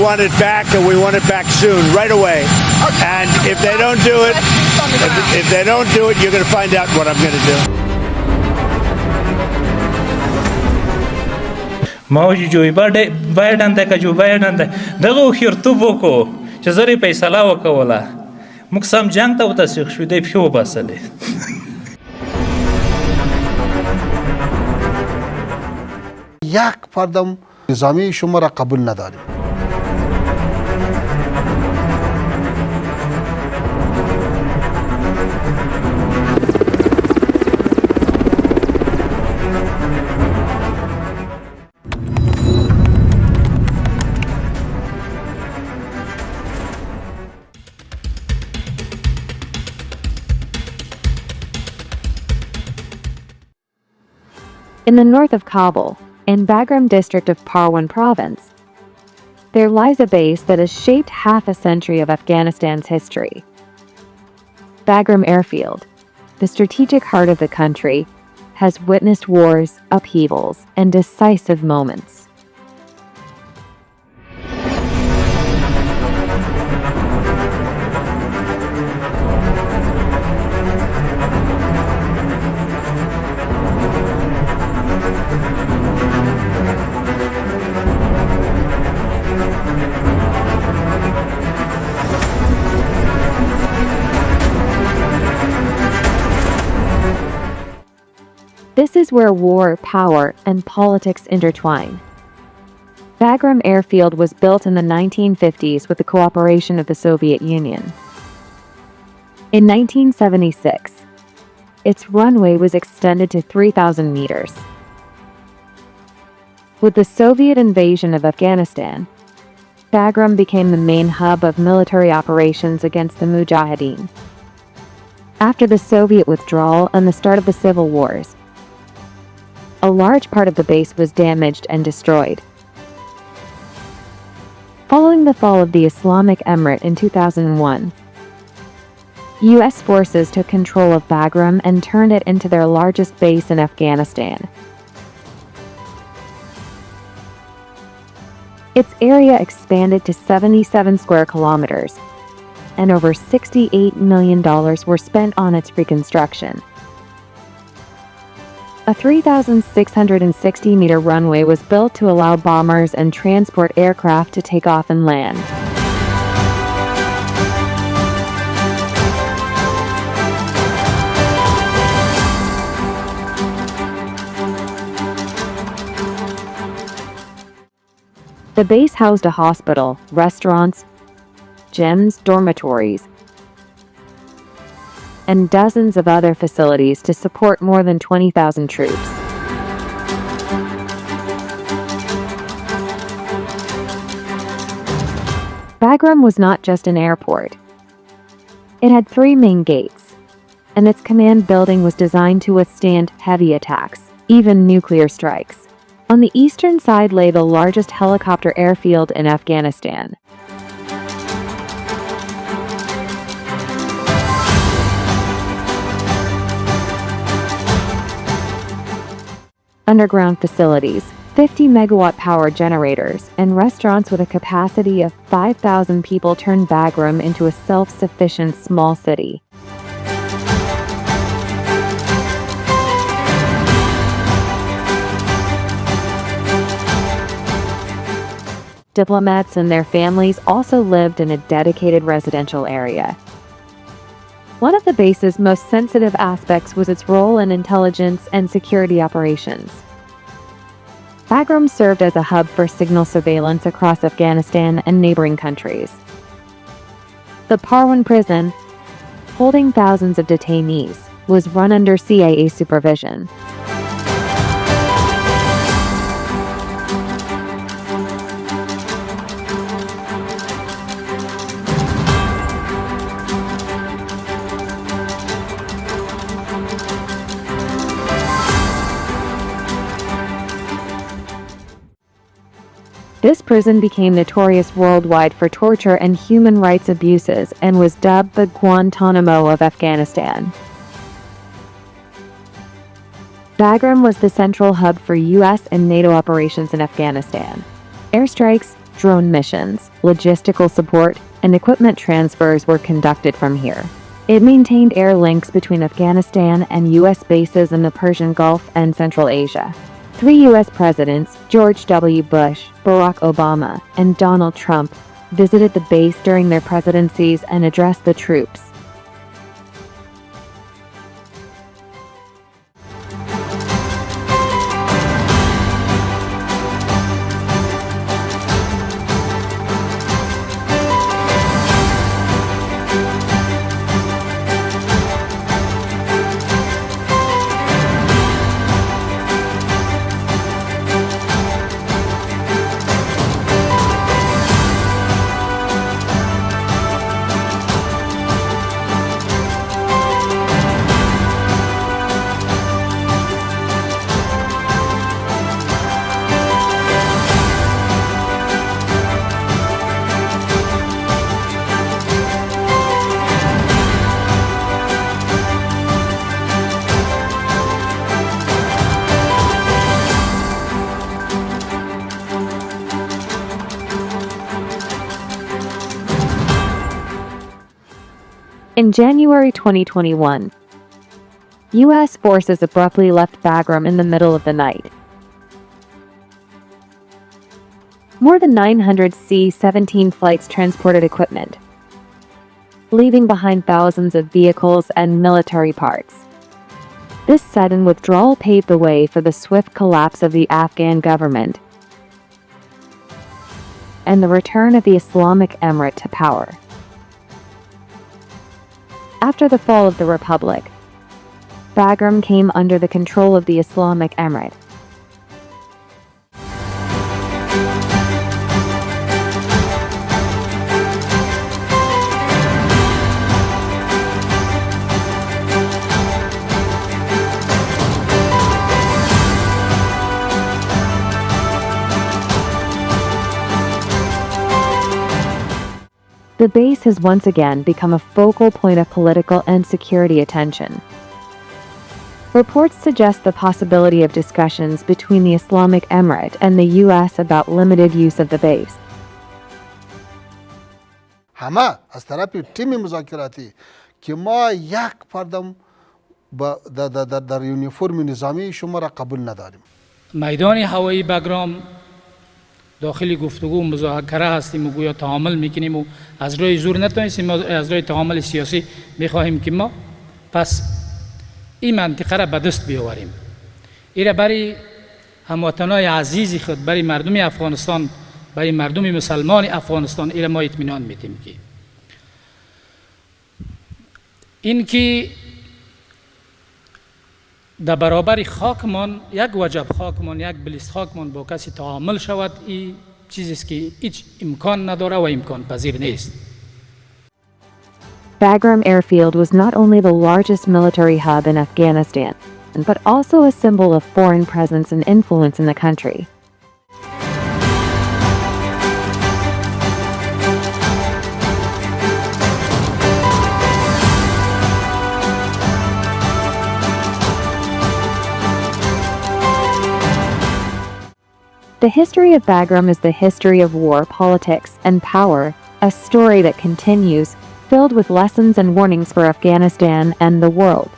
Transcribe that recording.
want it back, and we want it back soon, right away. And if they don't do it, you're going to find out what I'm going to do. ماوجي جوی بایدن دکه جو بایدن دغه خیرتوب وکړو چې زری فیصله وکوله موږ سم جنگ ته وتسخ شو دی پیو باسلې یک فردم نظامی شما را قبول نداریم. In the north of Kabul, in Bagram district of Parwan province, there lies a base that has shaped half a century of Afghanistan's history. Bagram Airfield, the strategic heart of the country, has witnessed wars, upheavals, and decisive moments. This is where war, power, and politics intertwine. Bagram Airfield was built in the 1950s with the cooperation of the Soviet Union. In 1976, its runway was extended to 3,000 meters. With the Soviet invasion of Afghanistan, Bagram became the main hub of military operations against the Mujahideen. After the Soviet withdrawal and the start of the civil wars, a large part of the base was damaged and destroyed. Following the fall of the Islamic Emirate in 2001, U.S. forces took control of Bagram and turned it into their largest base in Afghanistan. Its area expanded to 77 square kilometers, and over $68 million were spent on its reconstruction. A 3,660-meter runway was built to allow bombers and transport aircraft to take off and land. The base housed a hospital, restaurants, gyms, dormitories, and dozens of other facilities to support more than 20,000 troops. Bagram was not just an airport. It had 3 main gates, and its command building was designed to withstand heavy attacks, even nuclear strikes. On the eastern side lay the largest helicopter airfield in Afghanistan. Underground facilities, 50-megawatt power generators, and restaurants with a capacity of 5,000 people turned Bagram into a self-sufficient small city. Diplomats and their families also lived in a dedicated residential area. One of the base's most sensitive aspects was its role in intelligence and security operations. Bagram served as a hub for signal surveillance across Afghanistan and neighboring countries. The Parwan prison, holding thousands of detainees, was run under CIA supervision. This prison became notorious worldwide for torture and human rights abuses and was dubbed the Guantanamo of Afghanistan. Bagram was the central hub for U.S. and NATO operations in Afghanistan. Airstrikes, drone missions, logistical support, and equipment transfers were conducted from here. It maintained air links between Afghanistan and U.S. bases in the Persian Gulf and Central Asia. 3 U.S. presidents, George W. Bush, Barack Obama, and Donald Trump, visited the base during their presidencies and addressed the troops. In January 2021, U.S. forces abruptly left Bagram in the middle of the night. More than 900 C-17 flights transported equipment, leaving behind thousands of vehicles and military parts. This sudden withdrawal paved the way for the swift collapse of the Afghan government and the return of the Islamic Emirate to power. After the fall of the Republic, Bagram came under the control of the Islamic Emirate. The base has once again become a focal point of political and security attention. Reports suggest the possibility of discussions between the Islamic Emirate and the U.S. about limited use of the base. همه از طرف تیم مذاکراتی که ما یک فردم در یونیفرم نظامی شما را قبول نداریم. میدان هوایی بگرام داخل گفتگو مذاکره هستیم و گویا تعامل میکنیم و از روی زور نتونستیم، از روی تعامل سیاسی میخواهیم که ما پس این منطقه را به دست بیاوریم. ایره برای هموطنای عزیز خود، برای مردم افغانستان، برای مردم مسلمان افغانستان ایره ما اطمینان میدیم که این که در برابر خاکمان یک وجب خاکمان، یک بلیست خاکمان با کسی تعامل شود، این چیزی است که هیچ امکان نداره و امکان پذیر نیست. Bagram Airfield was not only the largest military hub in Afghanistan, but also a symbol of foreign presence and influence in the country. The history of Bagram is the history of war, politics, and power, a story that continues, filled with lessons and warnings for Afghanistan and the world.